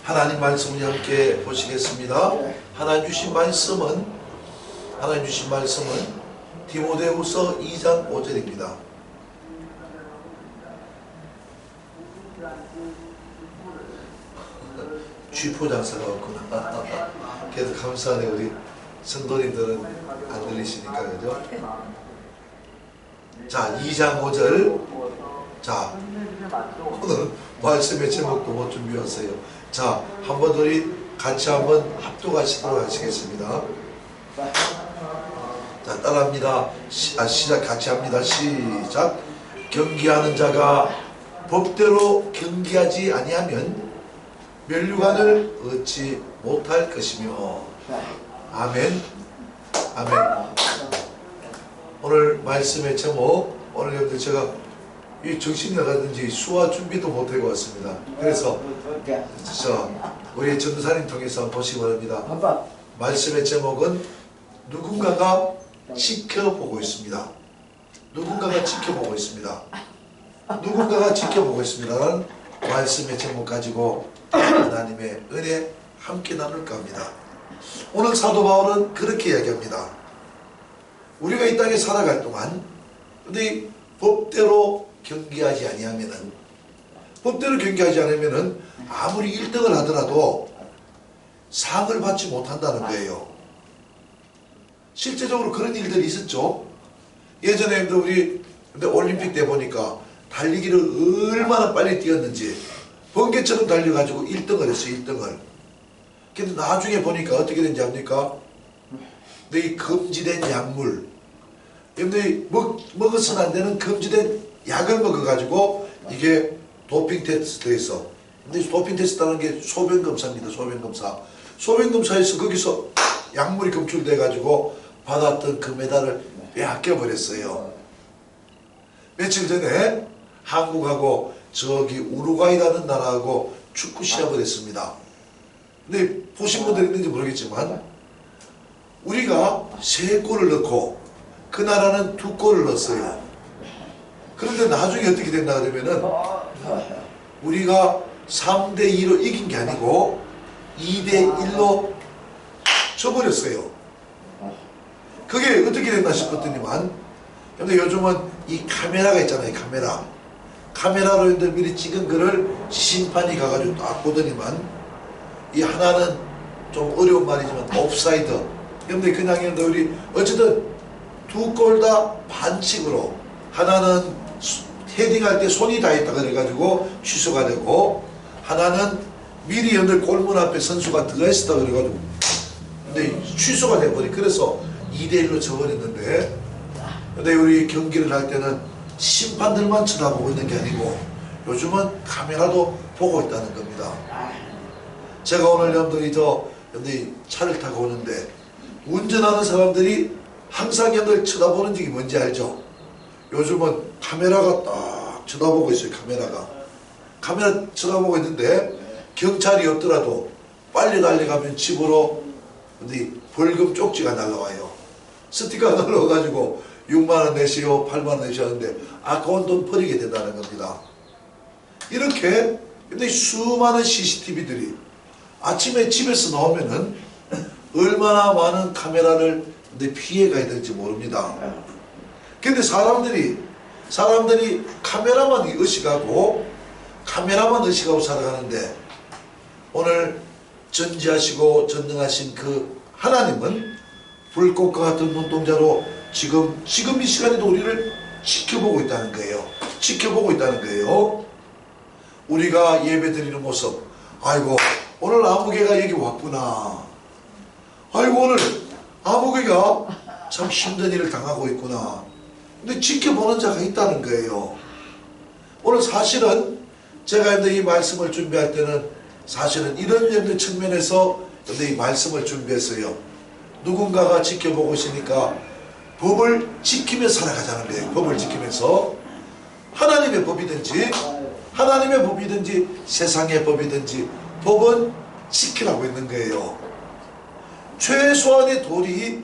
하나님 말씀을 함께 보시겠습니다. 하나님 주신 말씀은 디모데후서 2장 5절입니다. 쥐포 장사가 왔구나. 그래도 감사하네. 우리 성도님들은 안 들리시니까, 그죠? 자, 2장 5절. 자, 오늘 말씀의 제목도 못 준비했어요. 자, 한번 우리 같이 한번 합독하시도록 하시겠습니다. 자, 따라합니다. 시작. 같이 합니다. 시작. 경계하는 자가 법대로 경계하지 아니하면 면류관을 얻지 못할 것이며. 아멘. 아멘. 오늘 말씀의 제목, 오늘 여러분들 제가 이 정신이 나갔는지 수화 준비도 못하고 왔습니다. 그래서 우리 전도사님 통해서 한번 보시기 바랍니다. 말씀의 제목은 누군가가 지켜보고 있습니다. 누군가가 지켜보고 있습니다. 누군가가 지켜보고 있습니다라는 말씀의 제목 가지고 하나님의 은혜 함께 나눌까 합니다. 오늘 사도 바울은 그렇게 이야기합니다. 우리가 이 땅에 살아갈 동안 근데 법대로 경계하지 아니하면은, 법대로 경계하지 않으면은 아무리 1등을 하더라도 상을 받지 못한다는 거예요. 실제적으로 그런 일들이 있었죠. 예전에 우리 올림픽 때 보니까 달리기를 얼마나 빨리 뛰었는지 번개처럼 달려가지고 1등을 했어요. 1등을. 근데 나중에 보니까 어떻게 된지 압니까? 근데 이 금지된 약물, 여러분들이 먹어서는 안 되는 금지된 약을 먹어가지고 이게 도핑 테스트에서, 근데 도핑 테스트라는 게 소변검사입니다. 소변검사. 소변검사에서 거기서 약물이 검출돼가지고 받았던 그 메달을 빼앗겨버렸어요. 며칠 전에 한국하고 저기 우루과이라는 나라하고 축구 시합을 했습니다. 근데 보신 분들 있는지 모르겠지만 우리가 3골을 넣고 그 나라는 2골을 넣었어요. 그런데 나중에 어떻게 됐나 그러면은 우리가 3대2로 이긴 게 아니고 2대1로 져버렸어요. 그게 어떻게 됐나 싶었더니만, 근데 요즘은 이 카메라가 있잖아요. 카메라로 여러분들 미리 찍은 거를 심판이 가가지고 딱 보더니만, 이 하나는 좀 어려운 말이지만 옵사이드. 여러분들 그냥 여러분들 우리 어쨌든 2골 다 반칙으로, 하나는 헤딩할 때 손이 닿았다 그래가지고 취소가 되고, 하나는 미리 여러분들 골문 앞에 선수가 들어있었다 그래가지고 근데 취소가 돼버리. 그래서 2대1로 져버렸는데, 근데 우리 경기를 할 때는 심판들만 쳐다보고 있는 게 아니고 요즘은 카메라도 보고 있다는 겁니다. 제가 오늘 여러분들이 차를 타고 오는데 운전하는 사람들이 항상 여러분들 쳐다보는 적이 뭔지 알죠? 요즘은 카메라가 딱 쳐다보고 있어요. 카메라 쳐다보고 있는데 경찰이 없더라도 빨리 달려가면 집으로 근데 벌금 쪽지가 날라와요. 스티커가 날라와가지고 6만원 내시오, 8만원 내시오 하는데 아까운 돈 버리게 된다는 겁니다. 이렇게 근데 수많은 CCTV들이 아침에 집에서 나오면은 얼마나 많은 카메라를 피해가야 될지 모릅니다. 근데 사람들이 카메라만 의식하고 살아가는데, 오늘 전지하시고 전능하신 그 하나님은 불꽃과 같은 눈동자로 지금 이 시간에도 우리를 지켜보고 있다는 거예요. 우리가 예배 드리는 모습, 아이고 오늘 아무개가 여기 왔구나, 아이고 오늘 아무개가 참 힘든 일을 당하고 있구나. 근데 지켜보는 자가 있다는 거예요. 오늘 사실은 제가 이 말씀을 준비할 때는 사실은 이런 측면에서 이 말씀을 준비했어요. 누군가가 지켜보고 있으니까 법을 지키며 살아가자는 거예요. 법을 지키면서 하나님의 법이든지 세상의 법이든지 법은 지키라고 있는 거예요. 최소한의 도리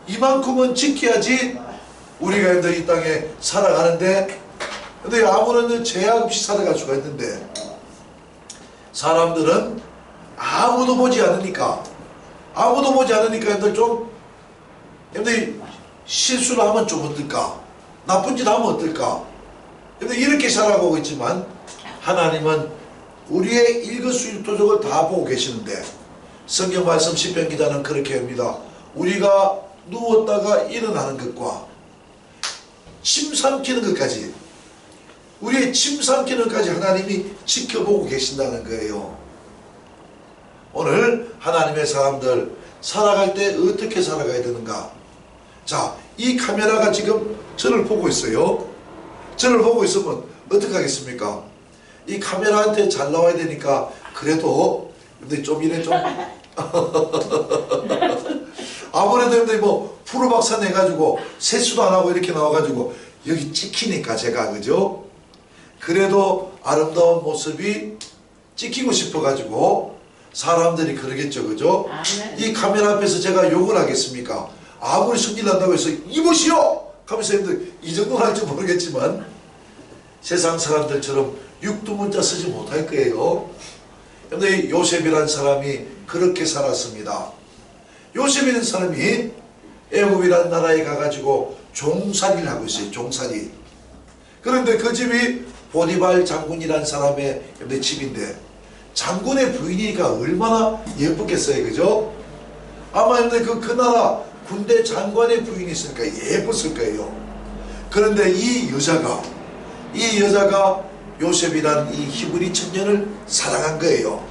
이만큼은 지켜야지 우리가 이 땅에 살아가는데, 근데 아무런 제약 없이 살아갈 수가 있는데, 사람들은 아무도 보지 않으니까 여러분들 좀 여러분들 실수를 하면 좀 어떨까? 나쁜 짓 하면 어떨까? 여러분들 이렇게 살아가고 있지만 하나님은 우리의 일거수일투족을 다 보고 계시는데 성경 말씀 시편 기자는 그렇게 합니다. 우리가 누웠다가 일어나는 것과 침 삼키는 것까지, 우리의 침 삼키는 것까지 하나님이 지켜보고 계신다는 거예요. 오늘 하나님의 사람들 살아갈 때 어떻게 살아가야 되는가? 자, 이 카메라가 지금 저를 보고 있어요. 저를 보고 있으면 어떻게 하겠습니까? 이 카메라한테 잘 나와야 되니까 그래도 좀 이래 좀 아무래도 뭐 프로박사 내가지고 세수도 안 하고 이렇게 나와가지고 여기 찍히니까 제가, 그죠? 그래도 아름다운 모습이 찍히고 싶어가지고 사람들이 그러겠죠, 그죠? 이 카메라 앞에서 제가 욕을 하겠습니까? 아무리 성질 난다고 해서 이보시오! 하면서 이 정도는 할지 모르겠지만 세상 사람들처럼 육두문자 쓰지 못할 거예요. 그런데 요셉이라는 사람이 그렇게 살았습니다. 요셉이라는 사람이 애굽이라는 나라에 가가지고 종살이를 하고 있어요. 종살이. 그런데 그 집이 보디발 장군이라는 사람의 집인데 장군의 부인이니까 얼마나 예뻤겠어요, 그죠? 아마 그 나라 군대 장관의 부인이 있으니까 예뻤을 거예요. 그런데 이 여자가 요셉이란 이 히브리 청년을 사랑한 거예요.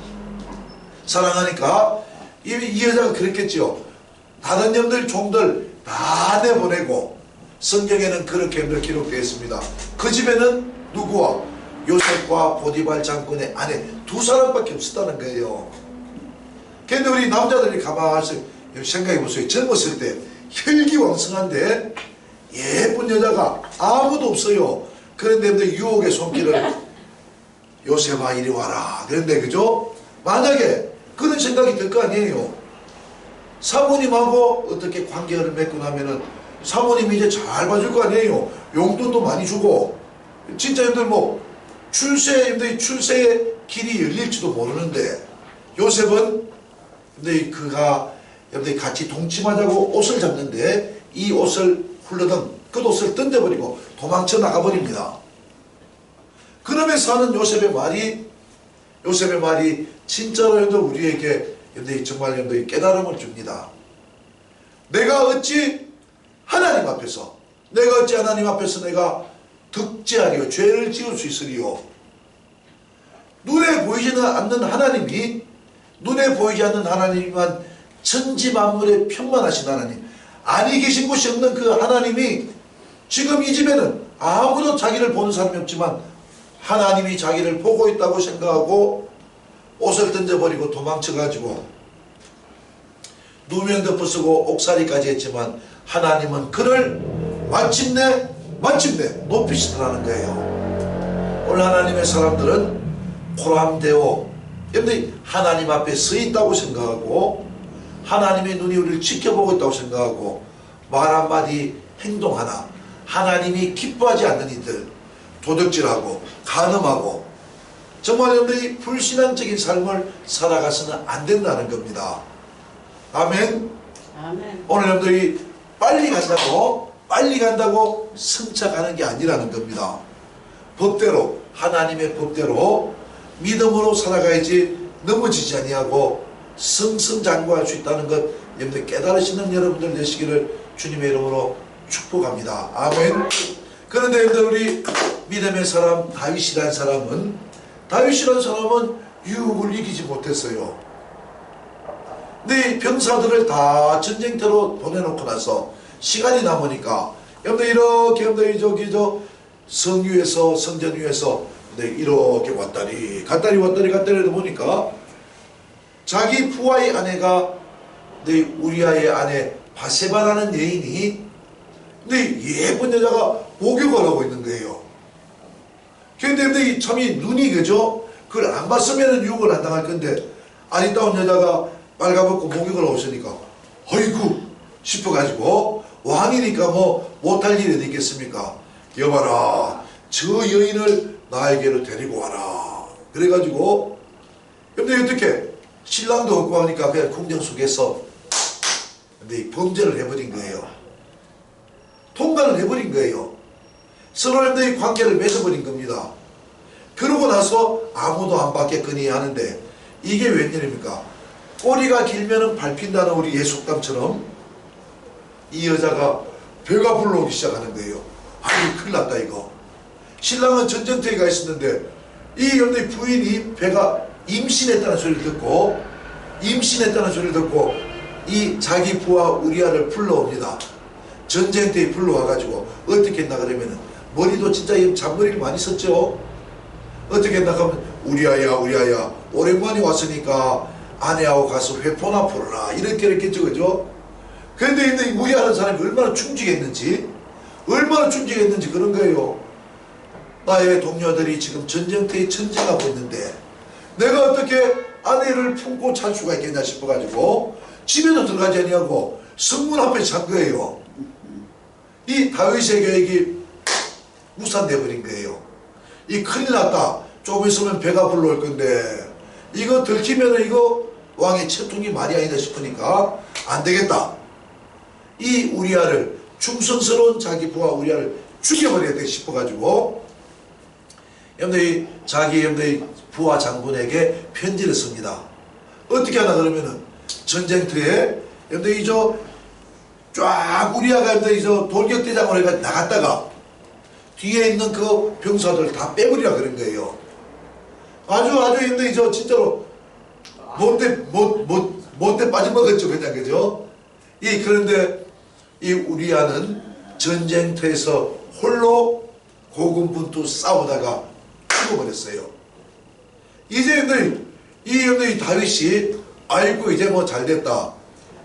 사랑하니까 이 여자가 그랬겠죠. 다른 년들 종들 다 내보내고, 성경에는 그렇게 기록되어 있습니다. 그 집에는 누구와? 요셉과 보디발 장군의 아내 두 사람밖에 없었다는 거예요. 그런데 우리 남자들이 가만히 생각해 보세요. 젊었을 때 혈기왕성한데 예쁜 여자가 아무도 없어요. 그런데 유혹의 손길을 요셉아 이리 와라. 그런데 그죠? 만약에 그런 생각이 들 거 아니에요. 사모님하고 어떻게 관계를 맺고 나면은 사모님이 이제 잘 봐줄 거 아니에요. 용돈도 많이 주고, 진짜 여러분들 뭐 출세의 길이 열릴지도 모르는데 요셉은 그가 여러분들 같이 동침하자고 옷을 잡는데 이 옷을 훌러덩 겉옷을 던져버리고 도망쳐 나가버립니다. 그러면서 하는 요셉의 말이 진짜로 여러분들 우리에게 여러분들 정말 여러분들 깨달음을 줍니다. 내가 어찌 하나님 앞에서 내가 득죄하리요, 죄를 지을 수 있으리요. 눈에 보이지 않는 하나님만 천지 만물의 평만하신 하나님, 아니 계신 곳이 없는 그 하나님이 지금 이 집에는 아무도 자기를 보는 사람이 없지만 하나님이 자기를 보고 있다고 생각하고 옷을 던져버리고 도망쳐가지고 누명 덮어쓰고 옥살이까지 했지만 하나님은 그를 마침내 높이시더라는 거예요. 오늘 하나님의 사람들은 포람되어 여러분들이 하나님 앞에 서 있다고 생각하고 하나님의 눈이 우리를 지켜보고 있다고 생각하고 말 한마디 행동 하나 하나님이 기뻐하지 않는 이들, 도둑질하고 간음하고 정말 여러분들이 불신앙적인 삶을 살아가서는 안 된다는 겁니다. 아멘. 오늘 여러분들이 빨리 간다고 승차가는 게 아니라는 겁니다. 법대로, 하나님의 법대로 믿음으로 살아가야지 넘어지지 아니하고 승승장구할 수 있다는 것 여러분들 깨달으시는 여러분들 되시기를 주님의 이름으로 축복합니다. 아멘. 그런데 여러분들 우리 믿음의 사람 다윗이라는 사람은 유혹을 이기지 못했어요. 근데 병사들을 다 전쟁터로 보내놓고 나서 시간이 남으니까 여러분들 이렇게 여러분들 성전 위에서 이렇게 왔다리 갔다리 보니까 자기 부하의 아내가 우리아의 아내 바세바라는 여인이 예쁜 여자가 목욕을 하고 있는 거예요. 그런데 참이 눈이 그죠? 그걸 안 봤으면 유혹을 안 당할 건데 아리따운 여자가 빨가벗고 목욕을 하고 있으니까 어이구 싶어가지고 왕이니까 뭐 못할 일이 어디 있겠습니까? 여봐라, 저 여인을 나에게로 데리고 와라. 그래가지고 근데 어떻게 신랑도 없고 하니까 그냥 궁정 속에서 근데 범죄를 해버린 거예요. 통관을 해버린 거예요. 서로의 관계를 맺어버린 겁니다. 그러고 나서 아무도 안 받겠거니 하는데 이게 웬일입니까? 꼬리가 길면은 밟힌다는 우리 예속담처럼 이 여자가 배가 불러오기 시작하는 거예요. 아이 큰일 났다 이거. 신랑은 전쟁터에 가 있었는데 이 여자의 부인이 배가 임신했다는 소리를 듣고 이 자기 부하 우리아를 불러옵니다. 전쟁터에 불러와가지고 어떻게 했나 그러면은 머리도 진짜 잔머리를 많이 썼죠. 어떻게 했나 하면 우리아야 오랜만에 왔으니까 아내하고 가서 회포나 풀어라 이렇게 했겠죠. 그죠? 그런데 이 무리하는 사람이 얼마나 충직했는지 그런 거예요. 나의 동료들이 지금 전쟁터에 전쟁하고 있는데 내가 어떻게 아내를 품고 잘 수가 있겠냐 싶어가지고 집에도 들어가지 아니하고 성문 앞에 잔 거예요. 이 다윗의 계획이 무산돼 버린 거예요. 이 큰일 났다. 조금 있으면 배가 불러올 건데 이거 들키면 이거 왕의 채통이 말이 아니다 싶으니까 안 되겠다. 이 우리아를 충성스러운 자기 부하 우리아를 죽여버려야 돼 싶어가지고 여러분들이 자기 여러분들이 부하 장군에게 편지를 씁니다. 어떻게 하나 그러면은 전쟁터에 여러분들이 쫙 우리아가 여러분들이 돌격대장으로 해가 나갔다가 뒤에 있는 그 병사들 다 빼버리라 그런 거예요. 아주 여러분들이 진짜로 못돼 빠져먹었죠 그냥 그죠? 그런데 이 우리아는 전쟁터에서 홀로 고군분투 싸우다가 죽어버렸어요. 이제 이 다윗이 아이고 이제 뭐 잘됐다.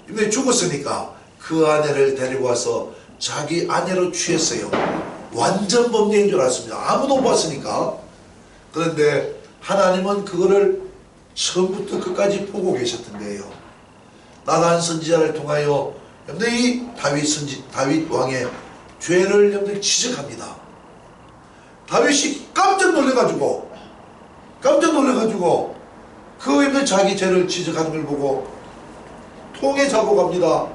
근데 죽었으니까 그 아내를 데리고 와서 자기 아내로 취했어요. 완전 범죄인 줄 알았습니다. 아무도 못 봤으니까. 그런데 하나님은 그거를 처음부터 끝까지 보고 계셨던 거예요. 나단 선지자를 통하여 이 다윗 왕의 죄를 여러분들이 지적합니다. 다윗이 깜짝 놀래가지고 그 자기 죄를 지적하는 걸 보고 통에 자고 갑니다.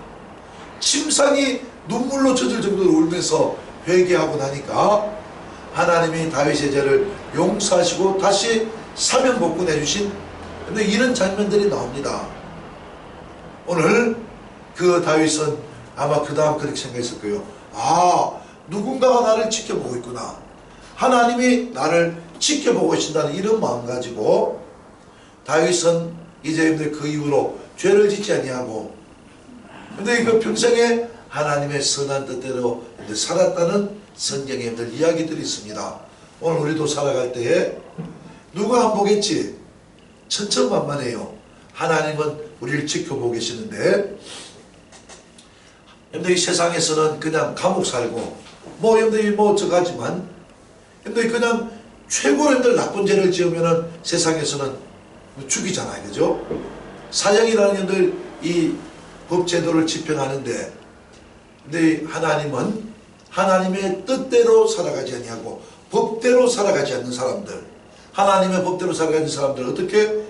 침상이 눈물로 젖을 정도로 울면서 회개하고 나니까 하나님이 다윗의 죄를 용서하시고 다시 사면복권해 주신 이런 장면들이 나옵니다. 오늘 그 다윗은 아마 그 다음 그렇게 생각했을 거예요. 아, 누군가가 나를 지켜보고 있구나. 하나님이 나를 지켜보고 계신다는 이런 마음 가지고 다윗은 이제 그 이후로 죄를 짓지 아니하고 근데 그 평생에 하나님의 선한 뜻대로 살았다는 성경에 이야기들이 있습니다. 오늘 우리도 살아갈 때에 누가 안 보겠지? 천천만만해요. 하나님은 우리를 지켜보고 계시는데 이 세상에서는 그냥 감옥 살고 저가지만 그냥 최고로 나쁜 죄를 지으면은 세상에서는 죽이잖아요. 그죠? 사형이라는 이 법제도를 집행하는데 근데 하나님은 하나님의 뜻대로 살아가지 아니하고 법대로 살아가지 않는 사람들 하나님의 법대로 살아가는 사람들 어떻게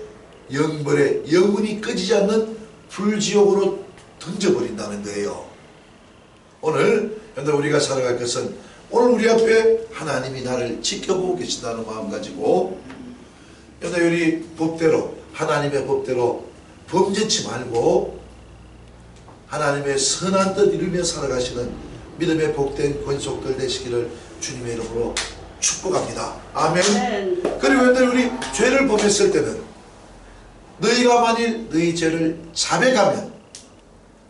영벌에 영원히 꺼지지 않는 불지옥으로 던져버린다는 거예요. 오늘 우리가 살아갈 것은 오늘 우리 앞에 하나님이 나를 지켜보고 계신다는 마음 가지고 우리 법대로 하나님의 법대로 범죄치 말고 하나님의 선한 뜻 이루며 살아가시는 믿음의 복된 권속들 되시기를 주님의 이름으로 축복합니다. 아멘. 그리고 우리 죄를 범했을 때는 너희가 만일 너희 죄를 자백하면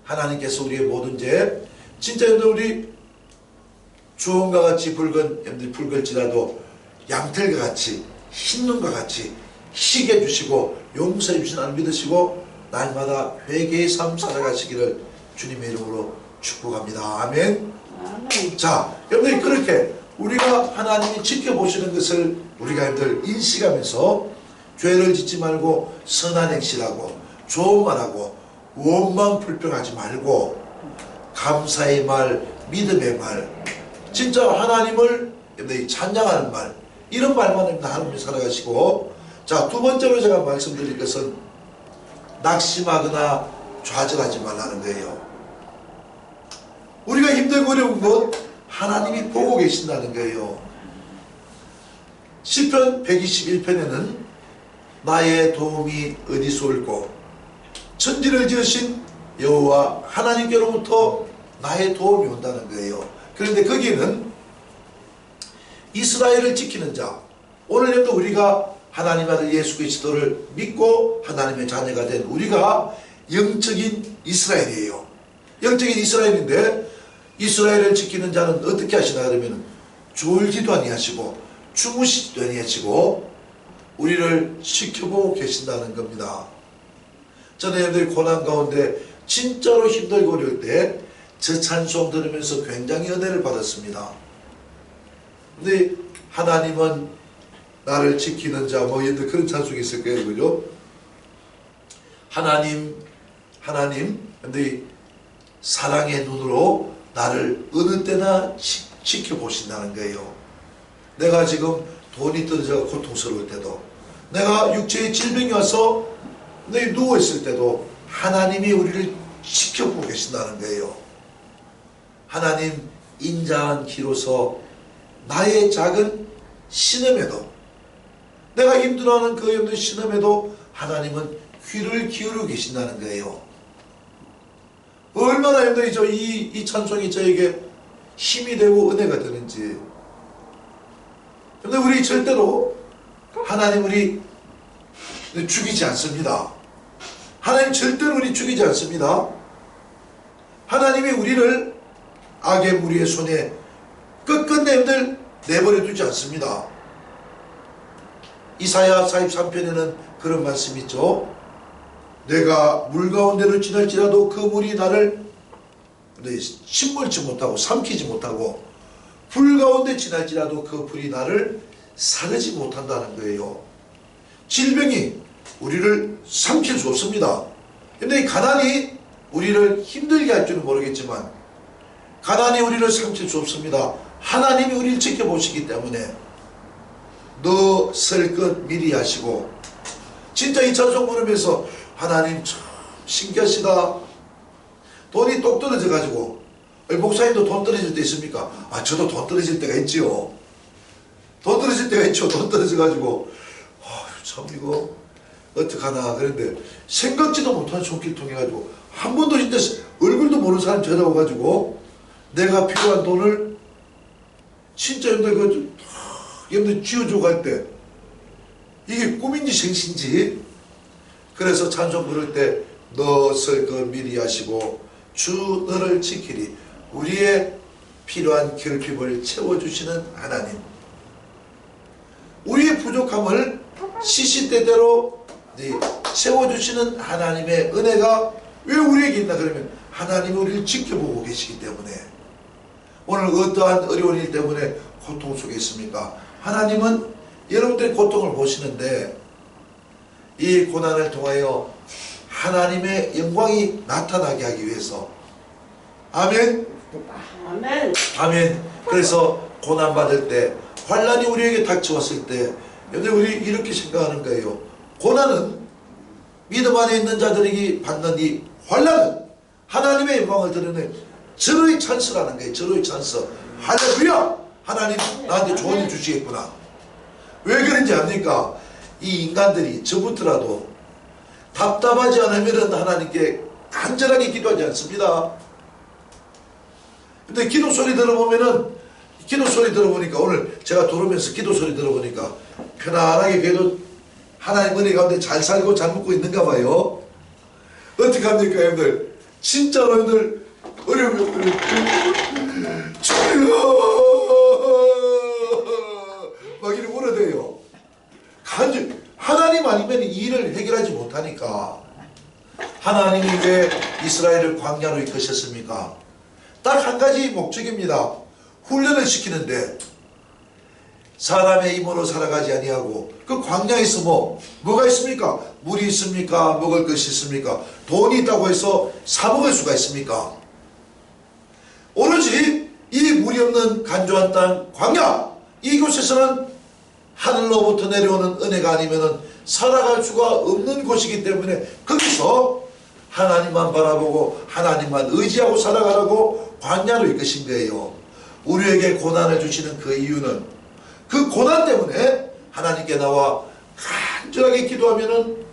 하나님께서 우리의 모든 죄 진짜 우리 주홍과 같이 붉을지라도 양털과 같이 흰 눈과 같이 희게 해주시고 용서해 주시나를 믿으시고 날마다 회개의 삶 살아가시기를 주님의 이름으로 축복합니다. 아멘. 자, 여러분들 그렇게 우리가 하나님이 지켜보시는 것을 우리가 인식하면서 죄를 짓지 말고 선한 행실하고 좋은 말하고 원망 불평하지 말고 감사의 말, 믿음의 말, 진짜 하나님을 찬양하는 말, 이런 말만 하나님이 살아가시고, 자, 두 번째로 제가 말씀드릴 것은 낙심하거나 좌절하지 말라는 거예요. 우리가 힘들고 어려운 것 하나님이 보고 계신다는 거예요. 시편 121편에는 나의 도움이 어디서 올고 천지를 지으신 여호와 하나님께로부터 나의 도움이 온다는 거예요. 그런데 거기에는 이스라엘을 지키는 자, 오늘날도 우리가 하나님 아들 예수 그리스도를 믿고 하나님의 자녀가 된 우리가 영적인 이스라엘이에요. 영적인 이스라엘인데 이스라엘을 지키는 자는 어떻게 하시나 그러면 졸지도 아니하시고 주무시지도 아니하시고 우리를 지켜보고 계신다는 겁니다. 저는 여러분들 고난 가운데 진짜로 힘들고 어려울 때 저 찬송 들으면서 굉장히 은혜를 받았습니다. 근데 하나님은 나를 지키는 자, 뭐 예를 들어 그런 찬송이 있을 거예요. 그죠? 하나님, 근데 사랑의 눈으로 나를 어느 때나 지켜보신다는 거예요. 내가 지금 돈이 떨어져 고통스러울 때도, 내가 육체의 질병이 와서 누워있을 때도 하나님이 우리를 지켜보고 계신다는 거예요. 하나님 인자한 기로서 나의 작은 신음에도, 내가 힘들어하는 그 없는 신음에도 하나님은 귀를 기울이고 계신다는 거예요. 얼마나 여러분들이 이 찬송이 저에게 힘이 되고 은혜가 되는지. 근데 우리 절대로 하나님 우리 죽이지 않습니다. 하나님 절대로 우리 죽이지 않습니다. 하나님이 우리를 악의 무리의 손에 끝끝내 내버려 두지 않습니다. 이사야 43편에는 그런 말씀이 있죠. 내가 물 가운데를 지날지라도 그 물이 나를 침몰치 못하고 삼키지 못하고, 불 가운데 지날지라도 그 불이 나를 사르지 못한다는 거예요. 질병이 우리를 삼킬 수 없습니다. 근데 이 가난이 우리를 힘들게 할 줄은 모르겠지만 가난이 우리를 삼킬 수 없습니다. 하나님이 우리를 지켜보시기 때문에 너 설 것 미리 하시고, 진짜 이 찬송 부르면서 하나님 참 신기하시다. 돈이 똑 떨어져 가지고, 목사님도 돈 떨어질 때 있습니까? 저도 돈 떨어질 때가 있지요. 돈 떨어질 때가 있죠. 돈 떨어져 가지고 참 이거 어떡하나. 그런데 생각지도 못한 손길 통해 가지고 한 번도 진짜 얼굴도 모르는 사람 찾아와 가지고 내가 필요한 돈을 진짜 여러분들 쥐어줘 갈 때 이게 꿈인지 생신지. 그래서 찬송 부를 때 너 설 것 미리 하시고 주 너를 지키리. 우리의 필요한 결핍을 채워주시는 하나님, 우리의 부족함을 시시때때로 채워주시는 하나님의 은혜가 왜 우리에게 있나 그러면 하나님이 우리를 지켜보고 계시기 때문에. 오늘 어떠한 어려운 일 때문에 고통 속에 있습니까? 하나님은 여러분들의 고통을 보시는데 이 고난을 통하여 하나님의 영광이 나타나게 하기 위해서. 아멘. 아멘. 아멘. 그래서 고난받을 때, 환난이 우리에게 닥쳐왔을 때 여러분 우리 이렇게 생각하는 거예요. 고난은 믿음 안에 있는 자들에게 받는 이 환난은 하나님의 영광을 드러낸 절호의 찬스라는 거예요. 절호의 찬스. 할렐루야! 하나님 나한테 좋은 일 주시겠구나. 왜 그런지 압니까? 이 인간들이 저부터라도 답답하지 않으면 하나님께 간절하게 기도하지 않습니다. 근데 기도 소리 들어보니까 오늘 제가 돌으면서 기도 소리 들어보니까 편안하게 그래도 하나님 은혜 가운데 잘 살고 잘 먹고 있는가 봐요. 어떻게 합니까 여러분들? 진짜로 여러분들 어려우면 주여 막 이렇게 울어대요. 하나님 아니면 이 일을 해결하지 못하니까. 하나님이 왜 이스라엘을 광야로 이끄셨습니까? 딱 한 가지 목적입니다. 훈련을 시키는데 사람의 힘으로 살아가지 아니하고 그 광야에서 뭐가 있습니까? 물이 있습니까? 먹을 것이 있습니까? 돈이 있다고 해서 사 먹을 수가 있습니까? 오로지 이 물이 없는 간조한 땅 광야, 이곳에서는 하늘로부터 내려오는 은혜가 아니면은 살아갈 수가 없는 곳이기 때문에 거기서 하나님만 바라보고 하나님만 의지하고 살아가라고 광야로 이끄신 거예요. 우리에게 고난을 주시는 그 이유는 그 고난 때문에 하나님께 나와 간절하게 기도하면은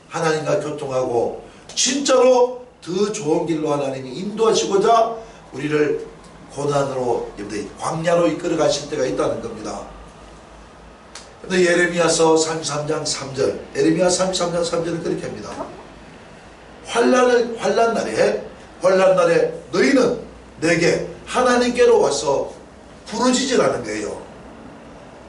하나님과 교통하고 진짜로 더 좋은 길로 하나님이 인도하시고자 우리를 고난으로 광야로 이끌어 가실 때가 있다는 겁니다. 근데 예레미야서 33장 3절, 예레미야 33장 3절은 그렇게 합니다. 환난 날에 너희는 내게 하나님께로 와서 부르짖으라는 거예요.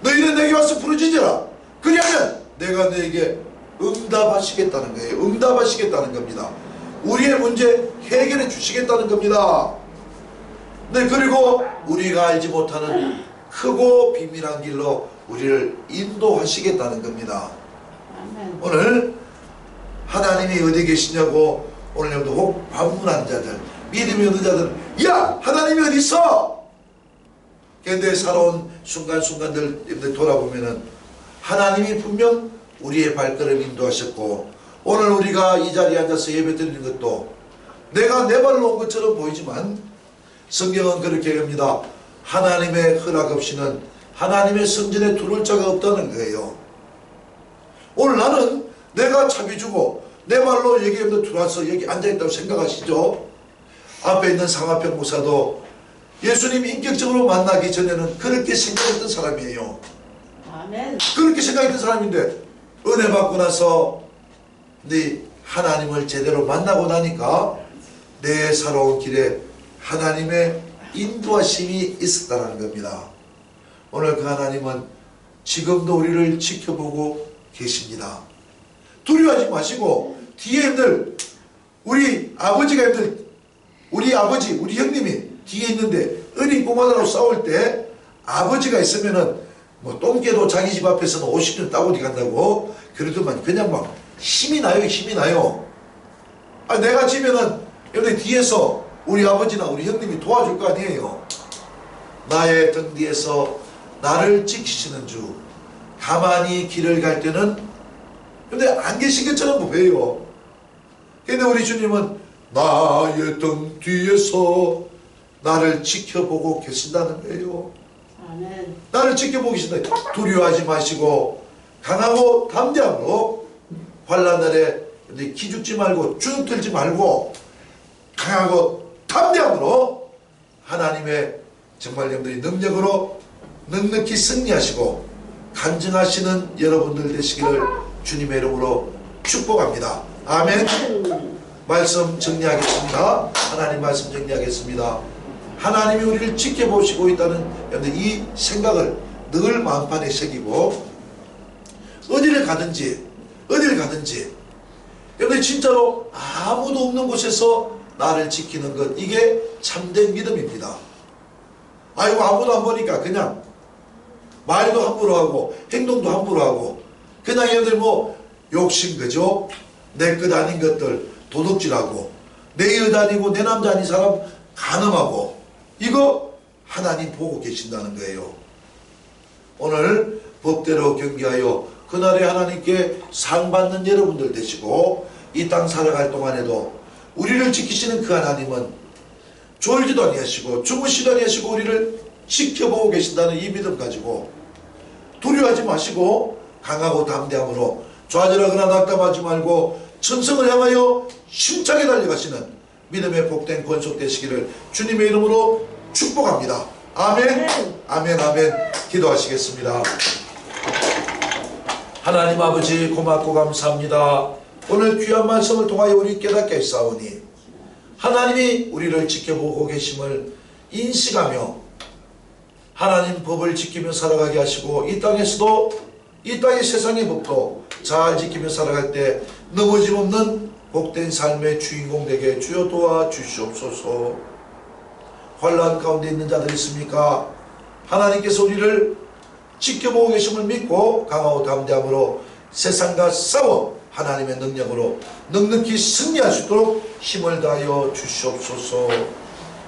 너희는 내게 와서 부르짖으라. 그리하면 내가 너에게 응답하시겠다는 거예요. 응답하시겠다는 겁니다. 우리의 문제 해결해 주시겠다는 겁니다. 네, 그리고 우리가 알지 못하는 크고 비밀한 길로 우리를 인도하시겠다는 겁니다. 오늘 하나님이 어디 계시냐고 오늘도 혹 반문한 자들, 믿음이 없는 자들, 야! 하나님이 어디 있어? 그런데 살아온 순간순간들 돌아보면은 하나님이 분명 우리의 발걸음 인도하셨고, 오늘 우리가 이 자리에 앉아서 예배 드리는 것도 내가 내 발로 온 것처럼 보이지만 성경은 그렇게 합니다. 하나님의 허락 없이는 하나님의 성전에 두를 자가 없다는 거예요. 오늘 나는 내가 차비 주고 내 발로 여기 들어와서 여기 앉아있다고 생각하시죠? 앞에 있는 상하평 목사도 예수님 인격적으로 만나기 전에는 그렇게 생각했던 사람이에요. 아멘. 그렇게 생각했던 사람인데 은혜 받고 나서 네 하나님을 제대로 만나고 나니까 내 살아온 길에 하나님의 인도하심이 있었다는 겁니다. 오늘 그 하나님은 지금도 우리를 지켜보고 계십니다. 두려워하지 마시고 뒤에 우리 아버지가 우리 아버지, 우리 형님이 뒤에 있는데 어린 꼬마들하고 싸울 때 아버지가 있으면은 뭐 똥개도 자기 집 앞에서는 50년 따고리 간다고 그러더만 그냥 막 힘이 나요. 내가 지면은 여기 뒤에서 우리 아버지나 우리 형님이 도와줄 거 아니에요. 나의 등 뒤에서 나를 지키시는 주, 가만히 길을 갈 때는 근데 안 계신 것처럼 보여요. 근데 우리 주님은 나의 등 뒤에서 나를 지켜보고 계신다는 거예요. 아멘. 나를 지켜보고 계신다. 두려워하지 마시고 강하고 담대함으로 환난 날에 기죽지 말고 주눅들지 말고 강하고 담대함으로 하나님의 정말 여러분들이 능력으로 넉넉히 승리하시고 간증하시는 여러분들 되시기를 주님의 이름으로 축복합니다. 아멘. 말씀 정리하겠습니다. 하나님 말씀 정리하겠습니다. 하나님이 우리를 지켜보시고 있다는 여러분들 이 생각을 늘 마음판에 새기고 어디를 가든지 여러분들 진짜로 아무도 없는 곳에서 나를 지키는 것, 이게 참된 믿음입니다. 아이고 아무도 안 보니까 그냥 말도 함부로 하고 행동도 함부로 하고 그냥 얘들 뭐 욕심 그죠? 내 것 아닌 것들 도둑질하고 내 여 아니고 내 남자 아닌 사람 간음하고 이거 하나님 보고 계신다는 거예요. 오늘 법대로 경계하여 그날에 하나님께 상 받는 여러분들 되시고 이 땅 살아갈 동안에도 우리를 지키시는 그 하나님은 졸지도 아니하시고 주무시도 아니하시고 우리를 지켜보고 계신다는 이 믿음 가지고 두려워하지 마시고 강하고 담대함으로 좌절하거나 낙담하지 말고 천성을 향하여 힘차게 달려가시는 믿음의 복된 권속 되시기를 주님의 이름으로 축복합니다. 아멘. 아멘. 아멘. 기도하시겠습니다. 하나님 아버지 고맙고 감사합니다. 오늘 귀한 말씀을 통하여 우리 깨닫게 하사오니 하나님이 우리를 지켜보고 계심을 인식하며 하나님 법을 지키며 살아가게 하시고 이 땅에서도 이 땅의 세상의 법도 잘 지키며 살아갈 때 넘어짐 없는 복된 삶의 주인공 되게 주여 도와주시옵소서. 환난 가운데 있는 자들 있습니까? 하나님께서 우리를 지켜보고 계심을 믿고 강하고 담대함으로 세상과 싸워 하나님의 능력으로 넉넉히 승리할 수 있도록 힘을 다하여 주시옵소서.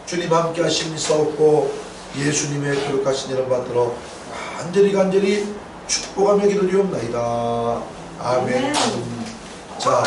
주님 함께 하심이 싸웠고 예수님의 거룩하신 이름 받들어 간절히 축복하며 기도드리옵나이다. 아멘. 자.